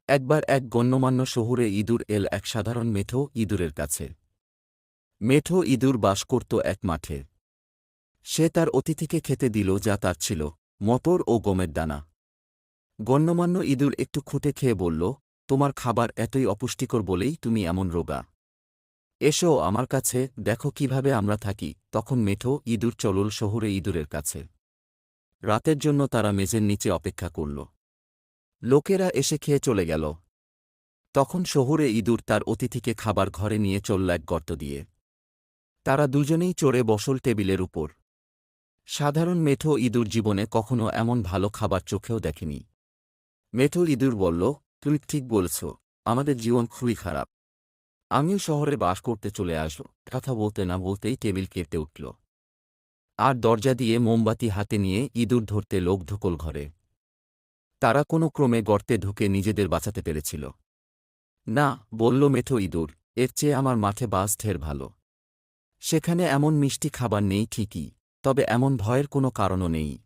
একবার এক গণ্যমান্য শহুরে ইঁদুর এল এক সাধারণ মেঠো ইঁদুরের কাছে। মেঠো ইঁদুর বাস করত এক মাঠে। সে তার অতিথিকে খেতে দিল যা তার ছিল, মটর ও গমের দানা। গণ্যমান্য ইঁদুর একটু খুঁটে খেয়ে বলল, তোমার খাবার এতই অপুষ্টিকর বলেই তুমি এমন রোগা। এসো আমার কাছে, দেখো কিভাবে আমরা থাকি। তখন মেঠো ইঁদুর চলল শহুরে ইঁদুরের কাছে। রাতের জন্য তারা মেঝের নিচে অপেক্ষা করল। লোকেরা এসে খেয়ে চলে গেল। তখন শহুরে ইঁদুর তার অতিথিকে খাবার ঘরে নিয়ে চলল এক গর্ত দিয়ে। তারা দুজনেই চড়ে বসল টেবিলের উপর। সাধারণ মেঠো ইঁদুর জীবনে কখনো এমন ভালো খাবার চোখেও দেখেনি। মেঠো ইঁদুর বলল, তুমি ঠিক বলছ, আমাদের জীবন খুবই খারাপ। আমিও শহরে বাস করতে চলে আসব। কথা বলতে না বলতেই টেবিল কেঁপে উঠল। আর দরজা দিয়ে মোমবাতি হাতে নিয়ে ইঁদুর ধরতে লোক ঢুকল ঘরে। তারা কোনো ক্রমে গর্তে ঢুকে নিজেদের বাঁচাতে পেরেছিল। না, বলল মেঠো ইঁদুর, এর চেয়ে আমার মাঠে বাস ঢের ভালো। সেখানে এমন মিষ্টি খাবার নেই ঠিকই, তবে এমন ভয়ের কোনো কারণও নেই।